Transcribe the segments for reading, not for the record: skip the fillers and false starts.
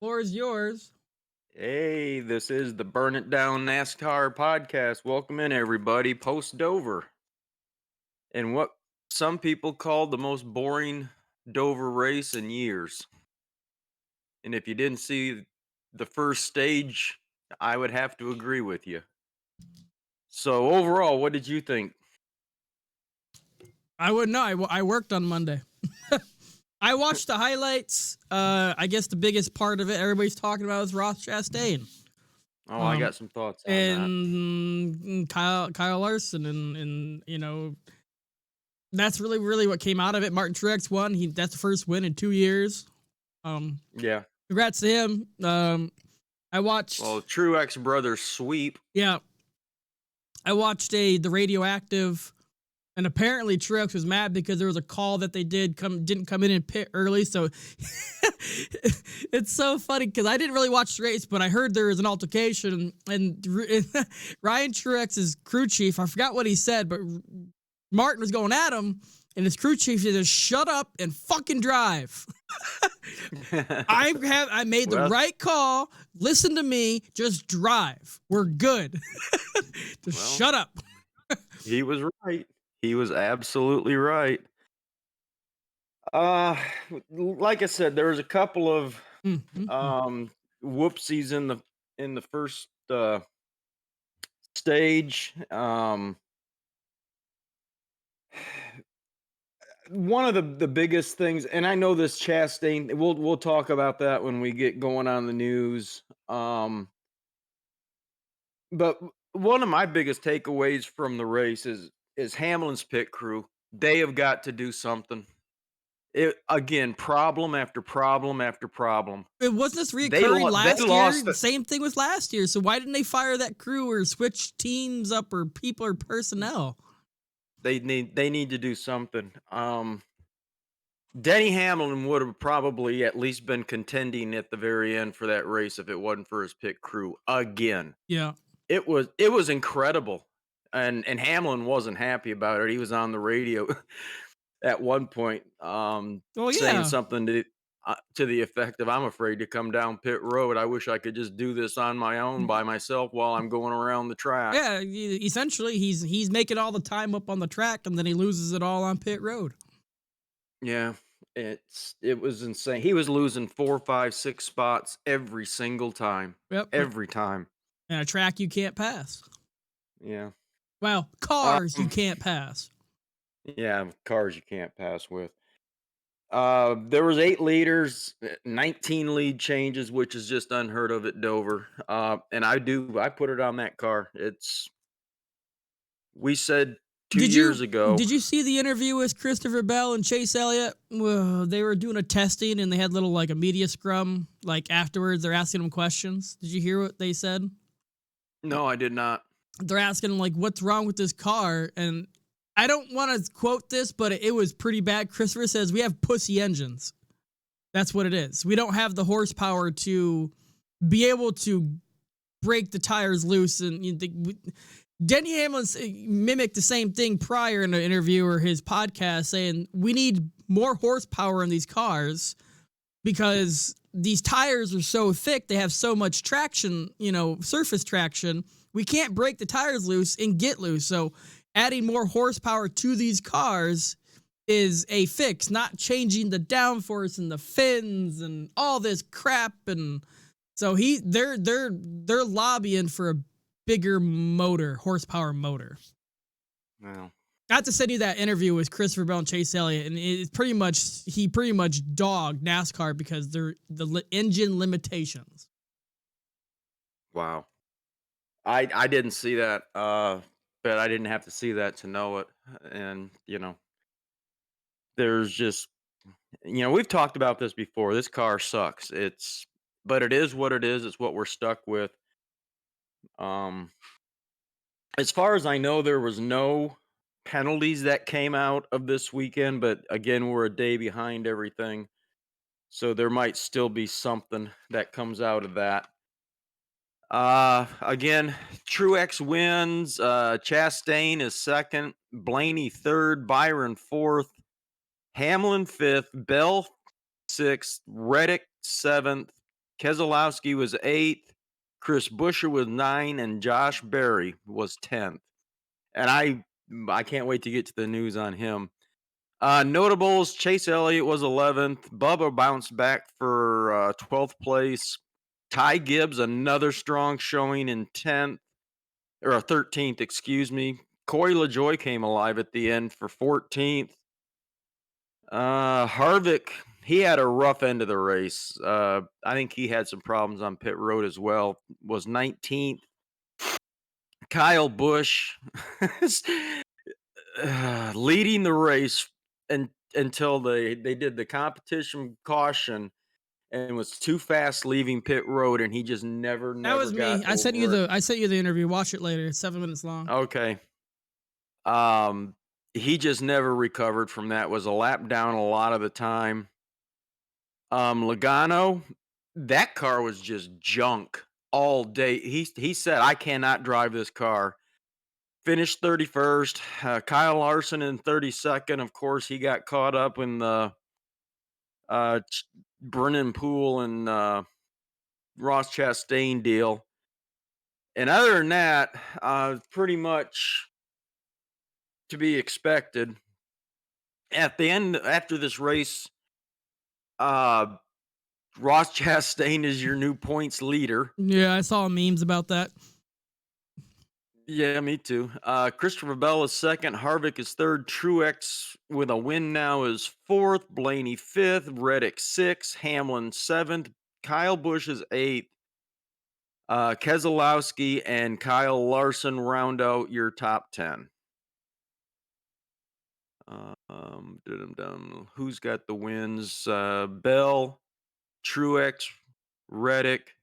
Floor is yours. Hey, this is the Burn It Down NASCAR podcast. Welcome in, everybody. Post Dover. And what some people call the most boring Dover race in years. And if you didn't see the first stage, I would have to agree with you. So, overall, what did you think? I wouldn't know. I worked on Monday. I watched the highlights. I guess the biggest part of it everybody's talking about is Ross Chastain. Oh, I Um, got some thoughts on that. and Kyle Larson, and that's really what came out of it. Martin Truex won. That's the first win in 2 years. Um, Yeah. Congrats to him. I Well, watched. Truex Brothers sweep. Yeah, I watched the radioactive. And apparently Truex was mad because there was a call that they didn't come in and pit early. So it's so funny because I didn't really watch the race, but I heard there was an altercation. And Ryan Truex's crew chief, I forgot what he said, but Martin was going at him, and his crew chief said, "Just shut up and fucking drive." I made the Well, right call. Listen to me. Just drive. We're good. Just well, shut up. he was right. He was absolutely right. Uh, like I said, there was a couple of Mm-hmm. whoopsies in the first stage. One of the biggest things, and I know this Chastain. We'll talk about that when we get going on the news. But one of my biggest takeaways from the race is Hamlin's pit crew. They have got to do something. It again, problem after problem after problem. It wasn't this reoccurring They last year? lost. The same thing was last year. So why didn't they fire that crew or switch teams up or people or personnel? They need to do something. Denny Hamlin would have probably at least been contending at the very end for that race if it wasn't for his pit crew again. Yeah. It was incredible. And Hamlin wasn't happy about it. He was on the radio at one point Oh saying yeah. something to the effect of, "I'm afraid to come down pit road. I wish I could just do this on my own by myself while I'm going around the track." Yeah. Essentially, he's making all the time up on the track, and then he loses it all on pit road. Yeah, it was insane. He was losing 4, 5, 6 spots every single time. Yep. Every time. And a track you can't pass. Yeah. Well, cars you Um, can't pass. yeah, cars you can't pass with. There was 8 leaders, 19 lead changes, which is just unheard of at Dover. And I put it on that car. We said 2 Did years you ago. did you see the interview with Christopher Bell and Chase Elliott? Well, they were doing a testing and they had little like a media scrum. Like afterwards, they're asking them questions. Did you hear what they said? No, I did not. They're asking him like, "What's wrong with this car?" And I don't want to quote this, but it was pretty bad. Christopher says, "We have pussy engines. That's what it is. We don't have the horsepower to be able to break the tires loose." And Denny Hamlin mimicked the same thing prior in an interview or his podcast, saying we need more horsepower in these cars because these tires are so thick, they have so much traction, surface traction. We can't break the tires loose and get loose. So adding more horsepower to these cars is a fix, not changing the downforce and the fins and all this crap. And so they're lobbying for a bigger motor, horsepower motor. Well, I have to send you that interview with Christopher Bell and Chase Elliott, and he pretty much dogged NASCAR because they're the engine limitations. wow. I didn't see that, but I didn't have to see that to know it. And there's just we've talked about this before. This car sucks. But it is what it is. It's what we're stuck with. Um, as far as I know, there was no penalties that came out of this weekend, but again, we're a day behind everything. So there might still be something that comes out of that. Again, Truex wins. Chastain is second. Blaney third. Byron fourth. Hamlin fifth. Bell sixth. Reddick seventh. Keselowski was 8th, Chris Buescher was 9, and Josh Berry was 10th. And I can't wait to get to the news on him. Notables, Chase Elliott was 11th. Bubba bounced back for 12th place. Ty Gibbs, another strong showing in 10th, or 13th, excuse me. Corey LaJoie came alive at the end for 14th. Harvick, he had a rough end of the race. I think he had some problems on pit road as well. Was 19th. Kyle Busch leading the race until they did the competition caution and was too fast leaving pit road, and he just never That was got me. I sent you over it. the interview. Watch it later. It's 7 minutes long. Okay. He just never recovered from that. Was a lap down a lot of the time. Logano, that car was just junk all day. He said, "I cannot drive this car." Finished 31st. Kyle Larson in 32nd. Of course, he got caught up in the Brennan Poole and Ross Chastain deal. And other than that, pretty much to be expected. At the end, after this race, uh, Ross Chastain is your new points leader. Yeah, I saw memes about that. Yeah, me too. Christopher Bell is second. Harvick is third. Truex with a win now is fourth. Blaney fifth. Reddick sixth. Hamlin seventh. Kyle Busch is eighth. Keselowski and Kyle Larson round out your top 10. Who's got the wins? Bell, Truex, Reddick,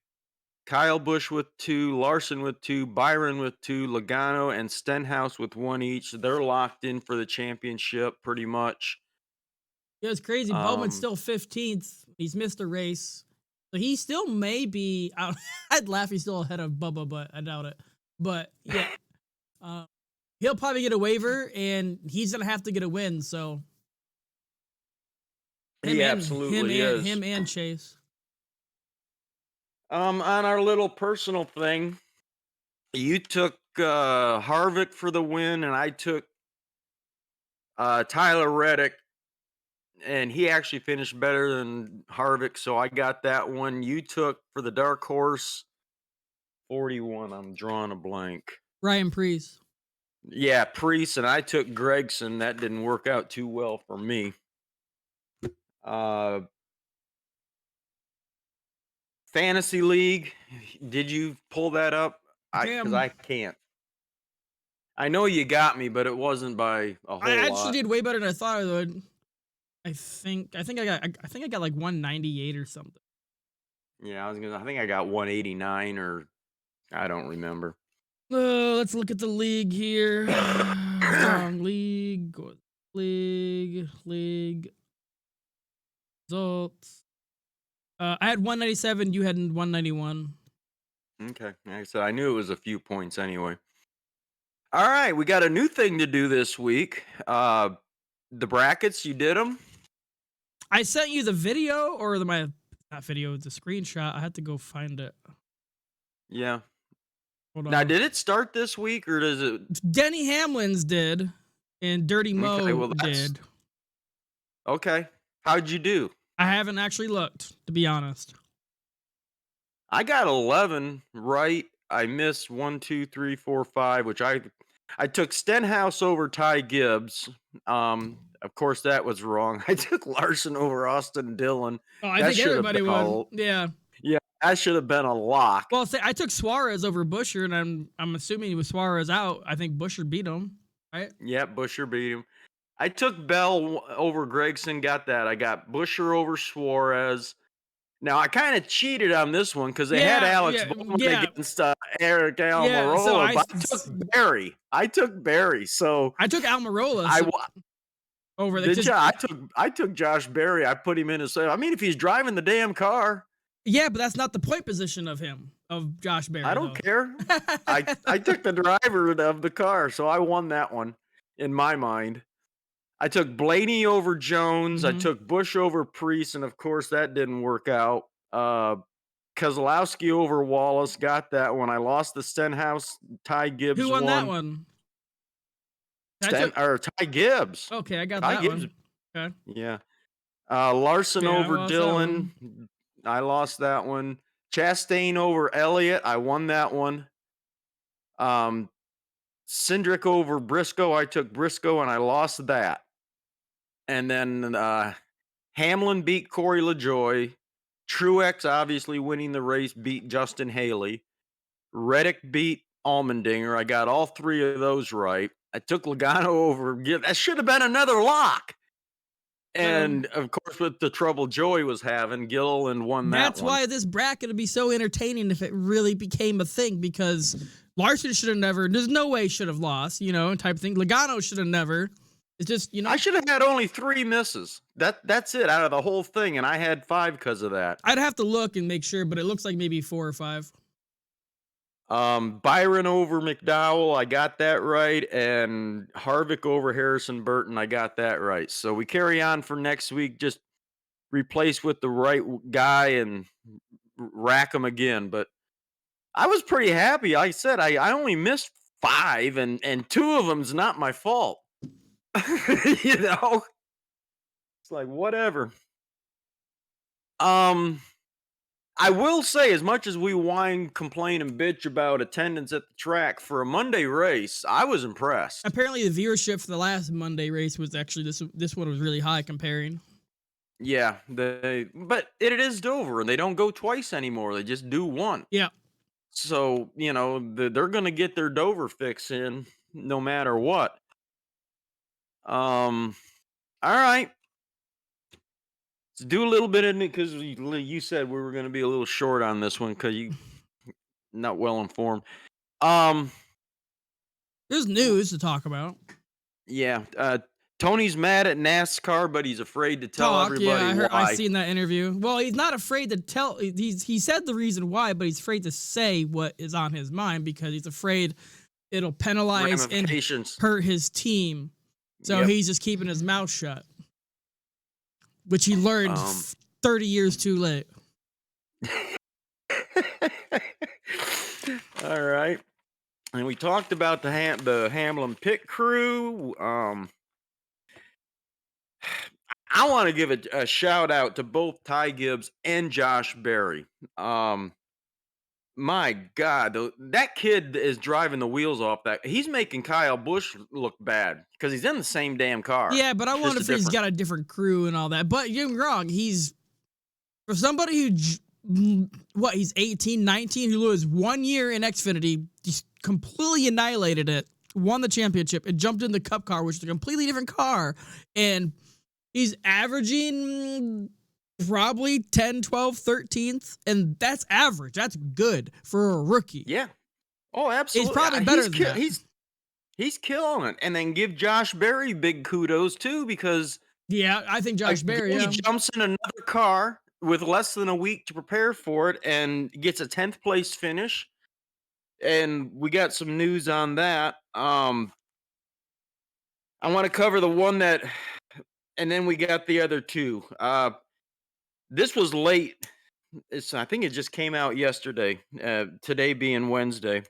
Kyle Busch with 2, Larson with 2, Byron with 2, Logano and Stenhouse with 1 each. They're locked in for the championship pretty much. Yeah, it's crazy. Bowman's still 15th. He's missed a race. So he still may be out. I'd laugh he's still ahead of Bubba, but I doubt it. But yeah. He'll probably get a waiver and he's gonna have to get a win, so He absolutely is. Him and Chase. On our little personal thing, you took Harvick for the win, and I took Tyler Reddick, and he actually finished better than Harvick, so I got that one. You took for the dark horse 41. I'm drawing a blank. Ryan Preece. Yeah, Preece, and I took Gregson. That didn't work out too well for me. Fantasy League, did you pull that up? Because I can't. I know you got me, but it wasn't by a whole lot. I actually did way better than I thought I would. I think I got like 198 or something. Yeah, I think I got 189 or I don't remember. Let's look at the league here. Wrong league. League. Results. I had 197. You had 191. Okay. Like I said, I knew it was a few points anyway. All right, we got a new thing to do this week. The brackets, you did them? I sent you the video or not video, the screenshot. I had to go find it. Yeah. Hold on. Now, did it start this week or does it? Denny Hamlin's did, and Dirty Mo did. Okay. How'd you do? I haven't actually looked, to be honest. I got 11 right. I missed 1, 2, 3, 4, 5, which I took Stenhouse over Ty Gibbs. Of course, that was wrong. I took Larson over Austin Dillon. Oh, I think everybody would. Yeah. Yeah, that should have been a lock. Well, I took Suarez over Buescher, and I'm assuming with Suarez out, I think Buescher beat him, right? Yeah, Buescher beat him. I took Bell over Gregson, got that. I got Buescher over Suarez. Now, I kind of cheated on this one because they had Alex Bowman against Eric Almirola, so but I took Barry. I took Barry, so I took Almirola over the. Did you? I took Josh Berry. I put him in as. I mean, if he's driving the damn car. Yeah, but that's not the point position of Josh Berry. I don't care. I took the driver of the car, so I won that one in my mind. I took Blaney over Jones. I took Busch over Preece, and of course that didn't work out. Kozlowski over Wallace, got that one. I lost the Stenhouse Ty Who Gibbs won that one. one? I took. Ty Gibbs. Okay, I got Ty that Gibbs. one. Okay. Yeah. Larson Yeah, I over lost that Dillon. one. I lost that one. Chastain over Elliott. I won that one. Um, Cindric over Briscoe. I took Briscoe and I lost that. And then Hamlin beat Corey LaJoy. Truex obviously winning the race beat Justin Haley. Reddick beat Allmendinger. I got all three of those right. I took Logano over. That should have been another lock. And of course, with the trouble Joey was having, Gilliland won that That's one. why this bracket would be so entertaining if it really became a thing, because Larson should have never, there's no way should have lost, type of thing. Logano should have never. It's just, I should have had only 3 misses. That's it out of the whole thing, and I had 5 because of that. I'd have to look and make sure, but it looks like maybe 4 or 5. Byron over McDowell, I got that right, and Harvick over Harrison Burton, I got that right. So we carry on for next week, just replace with the right guy and rack them again. But I was pretty happy. Like I said, I only missed 5, and 2 of them's not my fault. You know, it's like whatever. I will say, as much as we whine, complain, and bitch about attendance at the track for a Monday race, I was impressed. Apparently, the viewership for the last Monday race was actually this one was really high comparing. Yeah, but it is Dover, and they don't go twice anymore. They just do one. Yeah. So they're going to get their Dover fix in no matter what. All right. Let's do a little bit of it because you said we were going to be a little short on this one because you not well informed. There's news to talk about. Yeah. Tony's mad at NASCAR, but he's afraid to tell everybody why. I seen that interview. Well, he's not afraid to tell. He said the reason why, but he's afraid to say what is on his mind because he's afraid it'll penalize and hurt his team. So he's just keeping his mouth shut, which he learned 30 years too late. All right. And we talked about the Hamlin pit crew. I want to give a shout out to both Ty Gibbs and Josh Berry. My God, that kid is driving the wheels off that. He's making Kyle Busch look bad because he's in the same damn car. Yeah, but I wonder if he's got a different crew and all that. But you're wrong. He's, for somebody he's 18, 19, who was 1 year in Xfinity, just completely annihilated it, won the championship, and jumped in the Cup car, which is a completely different car. And he's averaging probably 10, 12, 13th, and that's average. That's good for a rookie. Yeah. Oh, absolutely. He's probably better than that. He's killing it. And then give Josh Berry big kudos, too, because... Yeah, I think Josh Berry, he jumps in another car with less than a week to prepare for it and gets a 10th place finish. And we got some news on that. I want to cover the one that... And then we got the other two. This was late. I think it just came out yesterday. Today being Wednesday.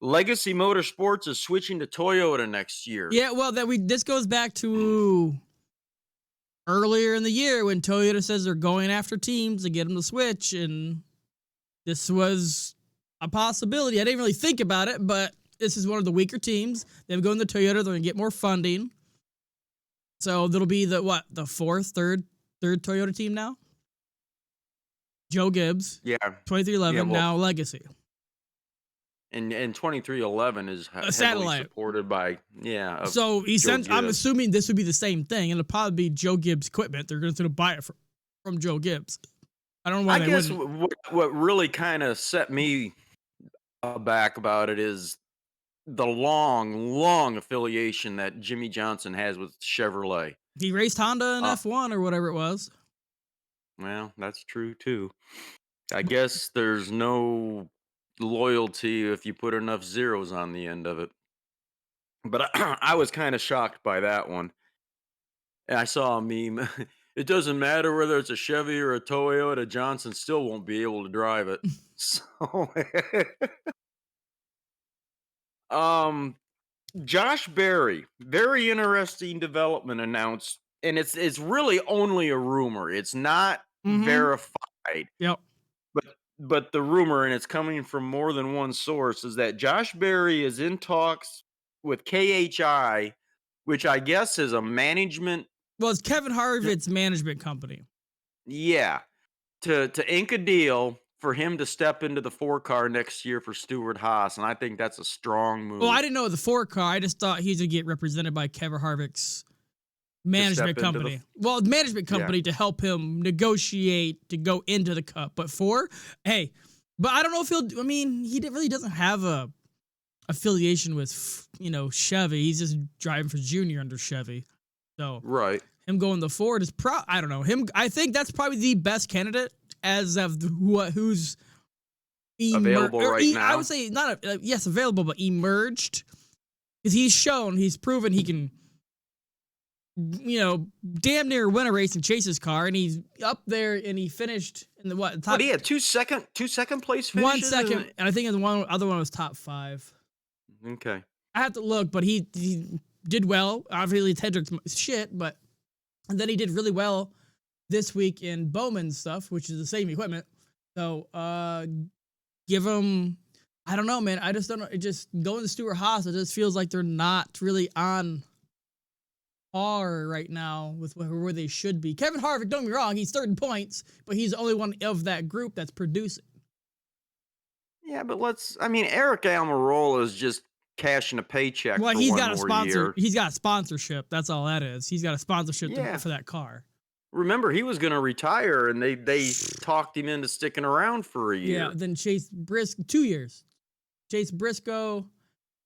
Legacy Motorsports is switching to Toyota next year. Yeah, well, this goes back to earlier in the year when Toyota says they're going after teams to get them to switch, and this was a possibility. I didn't really think about it, but this is one of the weaker teams. They're going to Toyota. They're going to get more funding. So that'll be third Toyota team now. Joe Gibbs. Yeah. 2311, now Legacy. And 2311 is a satellite supported by, So I'm assuming this would be the same thing. And it'll probably be Joe Gibbs equipment. They're going to buy it from Joe Gibbs. I don't know why they wouldn't. What really kind of set me back about it is the long affiliation that Jimmy Johnson has with Chevrolet. He raced Honda in F1 or whatever it was. Well, that's true too. I guess there's no loyalty if you put enough zeros on the end of it. But I was kind of shocked by that one. And I saw a meme. It doesn't matter whether it's a Chevy or a Toyota, Johnson still won't be able to drive it. So, um, Josh Berry, very interesting development announced, and it's really only a rumor. It's not Mm-hmm. verified, Yep. but the rumor, and it's coming from more than one source, is that Josh Berry is in talks with KHI, which I guess is a management. Well, it's Kevin Harvick's management company. Yeah, to ink a deal for him to step into the 4 car next year for Stewart Haas, and I think that's a strong Well, I move didn't know the 4 car. I just thought he's gonna get represented by Kevin Harvick's to management step into the company. Well, management yeah. company to help him negotiate to go into the cup. But hey, but I don't know if he'll. I mean, really doesn't have a affiliation with Chevy. He's just driving for Junior under Chevy. So Right. him going the Ford is I don't know him. I think that's probably the best candidate as of who's Available right now. I would say not yes available, but emerged because he's proven he can damn near win a race and chase his car, and he's up there, and he finished in the top. What he had two second place finishes. 1 second, and I think the other one was top 5. Okay. I have to look, but he did well. Obviously, Hendrick's shit, but and then he did really well this week in Bowman's stuff, which is the same equipment. So give him. I don't know, man. I just don't know. It just going to Stewart Haas. It just feels like they're not really on par right now with where they should be. Kevin Harvick, don't get me wrong, he's third in points, but he's the only one of that group that's producing. Yeah, but Eric Almirola is just cashing a paycheck. Well, for he's one got a more sponsor. year. He's got a sponsorship. That's all that is. He's got a sponsorship for that car. Remember, he was going to retire, and they talked him into sticking around for a year. Yeah, then Chase Briscoe, 2 years. Chase Briscoe,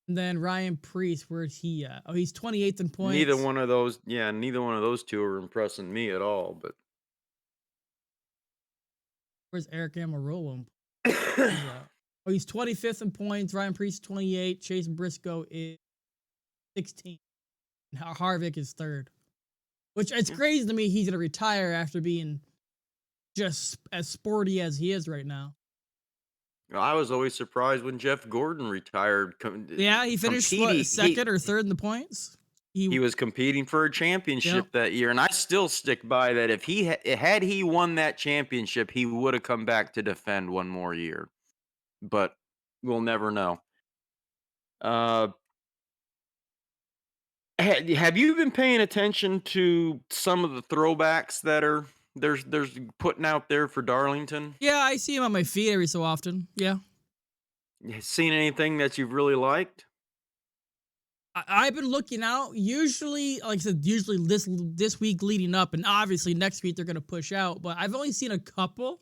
and then Ryan Preece. Where's he at? Oh, he's 28th in points. Neither one of those two are impressing me at all. But where's Eric Almirola? Oh, he's 25th in points. Ryan Preece 28. Chase Briscoe is 16. And Harvick is third. Which it's crazy to me he's gonna retire after being just as sporty as he is right now. I was always surprised when Jeff Gordon retired. Yeah, he finished second or third in the points. He was competing for a championship that year, and I still stick by that. If he had he won that championship, he would have come back to defend one more year. But we'll never know. Have you been paying attention to some of the throwbacks that are there's putting out there for Darlington? Yeah, I see him on my feed every so often. Yeah. Seen anything that you've really liked? I've been looking out. Usually, like I said, this week leading up, and obviously next week they're gonna push out. But I've only seen a couple.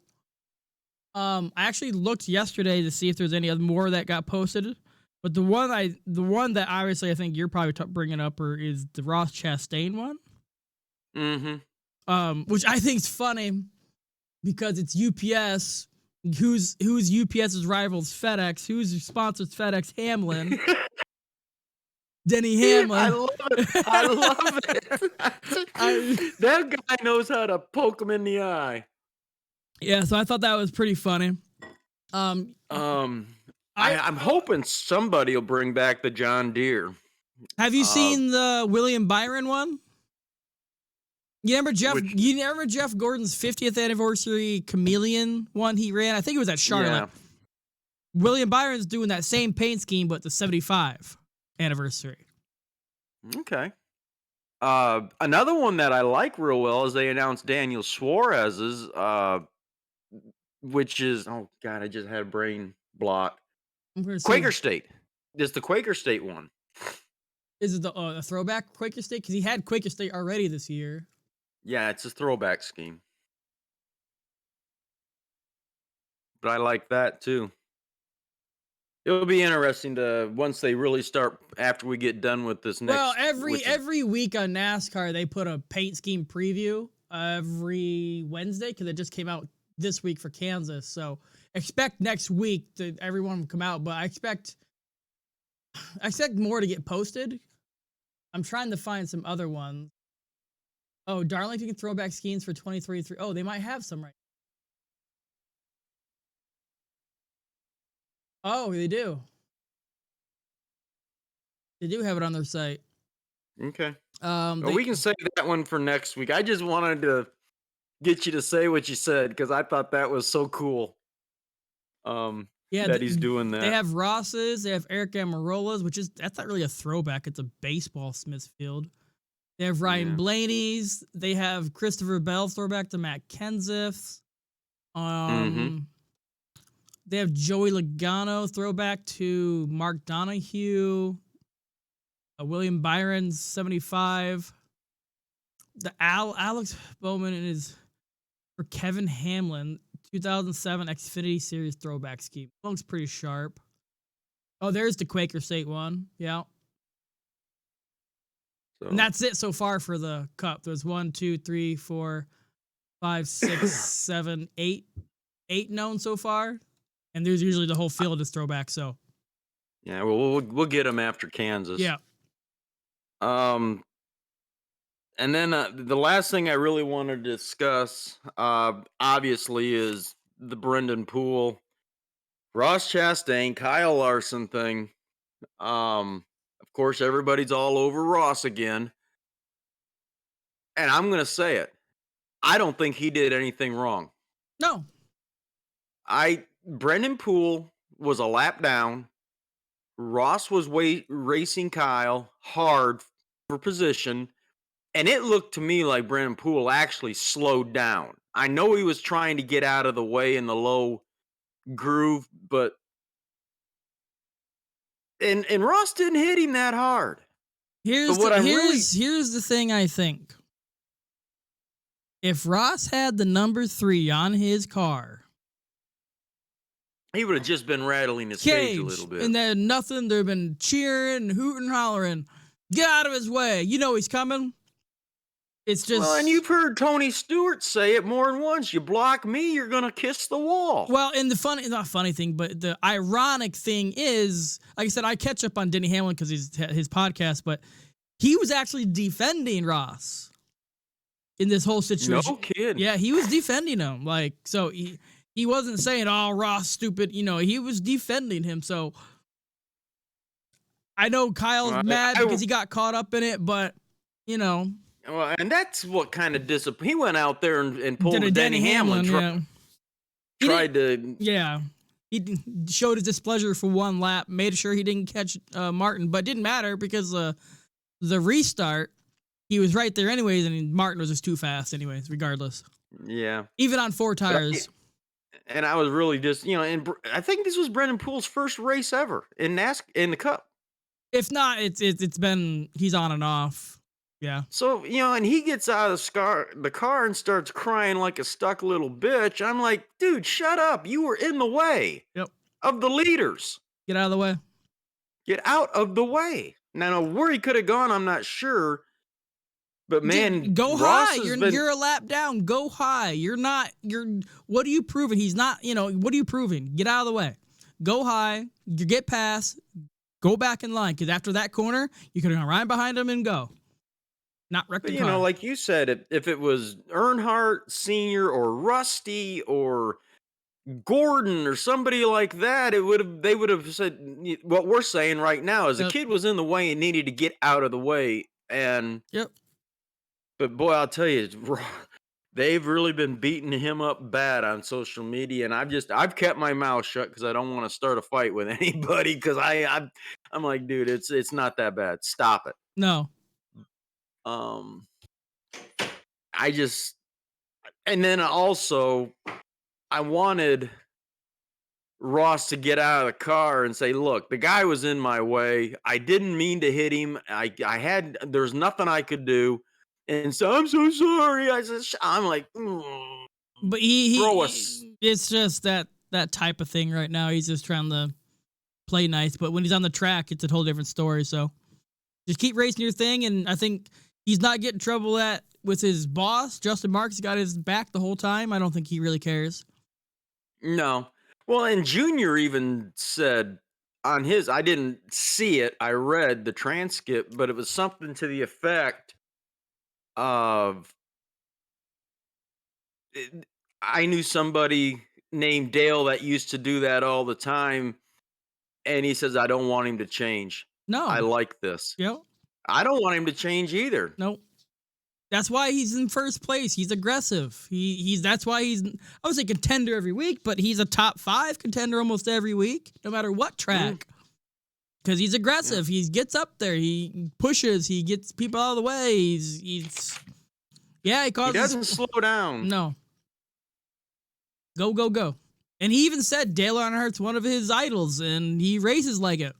I actually looked yesterday to see if there's any other more that got posted. But the one that obviously I think you're probably bringing up is the Ross Chastain one. Mm-hmm. Which I think is funny because it's UPS. Who's UPS's rivals? FedEx. Who's sponsors FedEx? Hamlin. Denny Hamlin. I love it. That guy knows how to poke him in the eye. Yeah, so I thought that was pretty funny. I'm hoping somebody will bring back the John Deere. Have you seen the William Byron one? You remember Jeff Gordon's 50th anniversary Chameleon one he ran? I think it was at Charlotte. Yeah. William Byron's doing that same paint scheme, but the 75 anniversary. Okay. Another one that I like real well is they announced Daniel Suarez's, which is, oh God, I just had a brain block. Quaker State. It's the Quaker State one. Is it the throwback Quaker State? Because he had Quaker State already this year. Yeah, it's a throwback scheme. But I like that too. It'll be interesting to once they really start after we get done with this next. Well, every week on NASCAR they put a paint scheme preview every Wednesday because it just came out this week for Kansas. So expect next week that everyone will come out, but I expect more to get posted. I'm trying to find some other ones. Oh, Darlington throwback schemes for 2023. Oh, they might have some right. Oh, they do. They do have it on their site. Okay. Well, They we can save that one for next week. I just wanted to get you to say what you said because I thought that was so cool. yeah, That he's doing they that. have Ross's, they have Eric Amarola's, that's not really a throwback. It's a baseball Smithfield. They have Ryan Yeah. Blaney's. They have Christopher Bell throwback to Matt Kenseth. Mm-hmm. They have Joey Logano throwback to Mark Donahue. William Byron's 75. The Alex Bowman is for Kevin Hamlin 2007 Xfinity Series throwback scheme. Looks pretty sharp. Oh, there's the Quaker State one. Yeah. So And that's it so far for the Cup. There's 1, 2, 3, 4, 5, 6, 7, 8. 8 known so far. And there's usually the whole field is throwback. So yeah, well, we'll get him after Kansas. yeah. And then the last thing I really want to discuss, obviously, is the Brendan Poole, Ross Chastain, Kyle Larson thing. Of course, everybody's all over Ross again, and I'm gonna say it. I don't think he did anything wrong. No. Brendan Poole was a lap down. Ross was racing Kyle hard for position. And it looked to me like Brendan Poole actually slowed down. I know he was trying to get out of the way in the low groove, but and Ross didn't hit him that hard. Here's But what here's the thing I think. If Ross had the number 3 on his car, he would have just been rattling his cage a little bit. And then nothing, they've been cheering, hooting, hollering. Get out of his way. You know he's coming. It's just well, and you've heard Tony Stewart say it more than once. You block me, you're gonna kiss the wall. Well, and not funny thing, but the ironic thing is, like I said, I catch up on Denny Hamlin because he's his podcast, but he was actually defending Ross in this whole situation. No kidding. Yeah, he was defending him. Like, so he wasn't saying, "Oh, Ross, stupid." You know, he was defending him. So I know Kyle's mad because he got caught up in it, but you know. Well, and that's what kind of discipline. He went out there and pulled a Denny Hamlin. Tried to. Yeah. He showed his displeasure for one lap, made sure he didn't catch Martin, but it didn't matter because the restart, he was right there anyways, and Martin was just too fast anyways, regardless. Yeah. Even on 4 tires. And I was really just, and I think this was Brendan Poole's first race ever in the Cup. If not, it's been, he's on and off. Yeah. So, and he gets out of the car and starts crying like a stuck little bitch. I'm like, dude, shut up. You were in the way of the leaders. Get out of the way. Get out of the way. Now, where he could have gone, I'm not sure. But man, go Ross high. You're a lap down. Go high. What are you proving? He's not, what are you proving? Get out of the way. Go high. You get past. Go back in line. Because after that corner, you could have gone right behind him and go. Not wreck the car. Like you said, if it was Earnhardt Sr. or Rusty or Gordon or somebody like that, they would have said what we're saying right now is the kid was in the way and needed to get out of the way. And but boy, I'll tell you, they've really been beating him up bad on social media, and I've kept my mouth shut because I don't want to start a fight with anybody. Because I'm like, dude, it's not that bad. Stop it. No. And then also, I wanted Ross to get out of the car and say, look, the guy was in my way. I didn't mean to hit him. There's nothing I could do. And so I'm so sorry. I'm like, but it's just that type of thing right now. He's just trying to play nice. But when he's on the track, it's a whole different story. So just keep racing your thing. And I think he's not getting trouble with his boss. Justin Marks got his back the whole time. I don't think he really cares. No. Well, and Junior even said on his, I didn't see it. I read the transcript, but it was something to the effect of I knew somebody named Dale that used to do that all the time, and he says, "I don't want him to change. I No. like this." Yep. I don't want him to change either. Nope. That's why he's in first place. He's aggressive. He's that's why he's I would say contender every week, but he's a top 5 contender almost every week, no matter what track. Because he's aggressive. Yeah. He gets up there. He pushes. He gets people out of the way. He He causes. doesn't slow down. No. Go, go, go. And he even said Dale Earnhardt's one of his idols, and he races like it.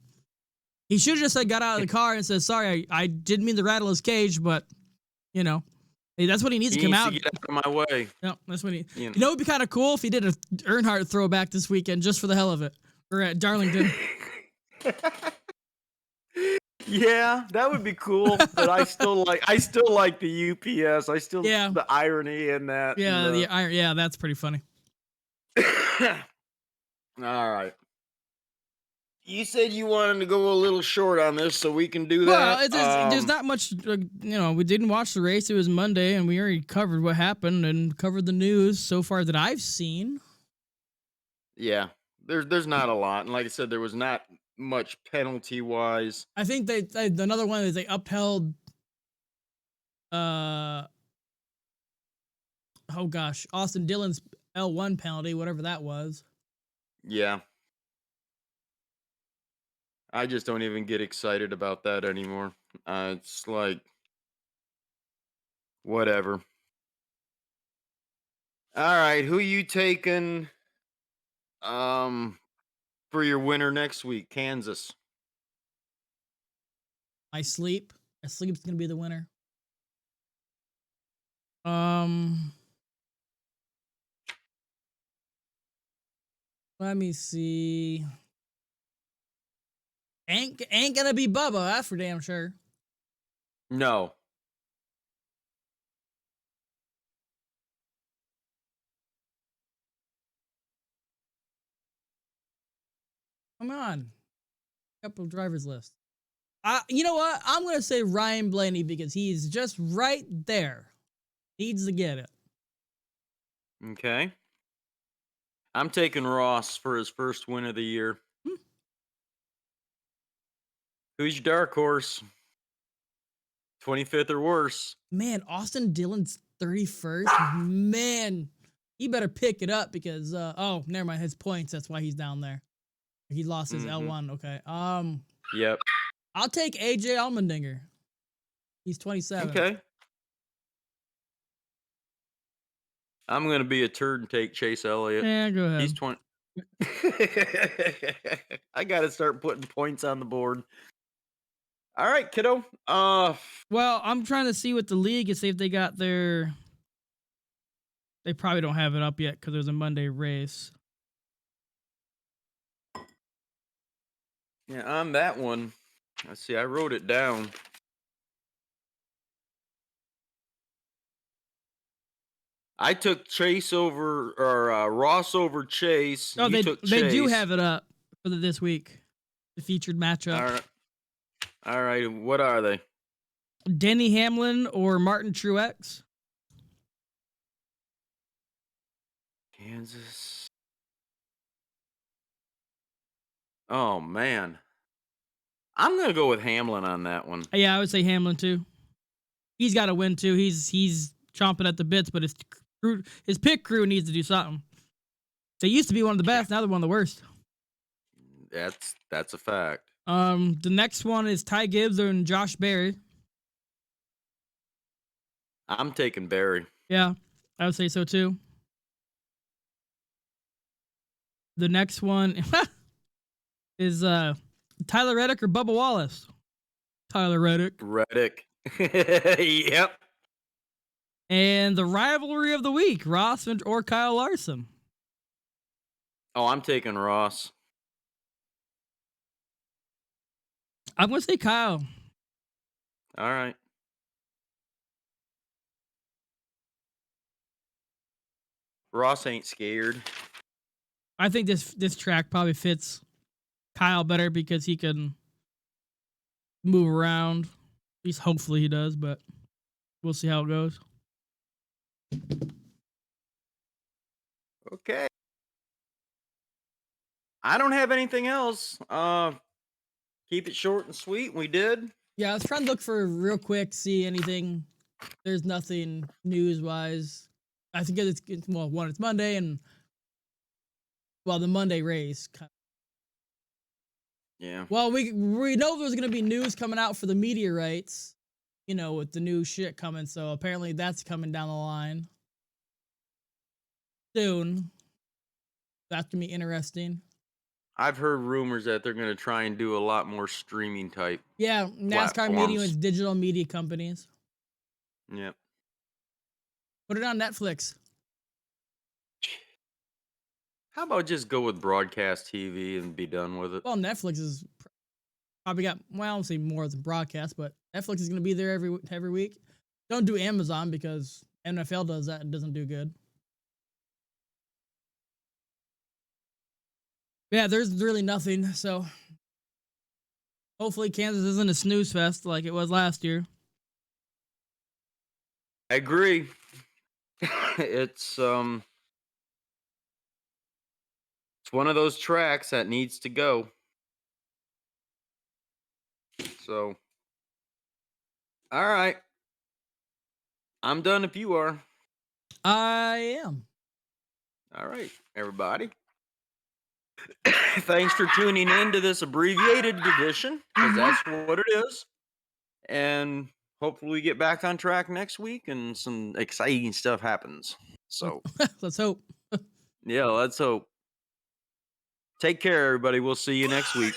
He should have just got out of the car and said, sorry, I didn't mean to rattle his cage, but, hey, that's what he needs He to come needs out. to get out of my way. No, that's what he. You know. It would be kind of cool if he did a Earnhardt throwback this weekend just for the hell of it. Or at Darlington. Yeah, that would be cool. But I still like the UPS. The irony in that. Yeah, that's pretty funny. All right. You said you wanted to go a little short on this, so we can do that. Well, there's not much. We didn't watch the race. It was Monday, and we already covered what happened and covered the news so far that I've seen. Yeah, there's not a lot, and like I said, there was not much penalty wise. I think they another one is they upheld. Oh gosh, Austin Dillon's L1 penalty, whatever that was. Yeah. I just don't even get excited about that anymore. It's like, whatever. All right, who you taking for your winner next week? Kansas. I sleep's gonna be the winner. Let me see. Ain't gonna be Bubba, that's for damn sure. No. Come on. Couple of drivers list. You know what? I'm gonna say Ryan Blaney because he's just right there. Needs to get it. Okay. I'm taking Ross for his first win of the year. Who's your dark horse? 25th or worse. Man, Austin Dillon's 31st. Man, he better pick it up because never mind, his points, that's why he's down there. He lost his L1. Okay. Yep. I'll take AJ Allmendinger. He's 27. Okay. I'm gonna be a turd and take Chase Elliott. Yeah, go ahead. He's 20. I gotta start putting points on the board. All right, kiddo. Well, I'm trying to see what the league is, see if they got their. They probably don't have it up yet because there's a Monday race. Yeah, on that one, let's see. I wrote it down. I took Chase over or Ross over Chase. No, You took they do Chase. have it up for this week. The featured matchup. All right. What are they? Denny Hamlin or Martin Truex? Kansas. Oh man, I'm gonna go with Hamlin on that one. Yeah, I would say Hamlin too. He's got to win too. He's chomping at the bits, but his pit crew needs to do something. They used to be one of the best. Now they're one of the worst. That's a fact. The next one is Ty Gibbs and Josh Berry. I'm taking Berry. Yeah, I would say so too. The next one is Tyler Reddick or Bubba Wallace. Tyler Reddick. Yep. And the rivalry of the week, Ross or Kyle Larson. Oh, I'm taking Ross. I'm going to say Kyle. All right. Ross ain't scared. I think this track probably fits Kyle better because he can move around. At least hopefully he does, but we'll see how it goes. Okay. I don't have anything else. Keep it short and sweet. We did. Yeah, I was trying to look for real quick, see anything. There's nothing news wise. I think well, one, it's Monday, and well, the Monday race. Yeah. Well, we know there's gonna be news coming out for the meteorites, with the new shit coming. So apparently that's coming down the line soon. That's gonna be interesting. I've heard rumors that they're going to try and do a lot more streaming type Yeah, NASCAR meeting platforms. with digital media companies. Yep. Put it on Netflix. How about just go with broadcast TV and be done with it? Well, Netflix is probably got, well, I don't say more than broadcast, but Netflix is gonna be there every week. Don't do Amazon because NFL does that and doesn't do good. Yeah, there's really nothing. So hopefully Kansas isn't a snooze fest like it was last year. I agree. It's one of those tracks that needs to go. So, all right. I'm done if you are. I am. All right, everybody. Thanks for tuning in to this abbreviated edition, because that's what it is. And hopefully we get back on track next week and some exciting stuff happens. So, Let's hope. yeah, let's hope. Take care, everybody. We'll see you next week.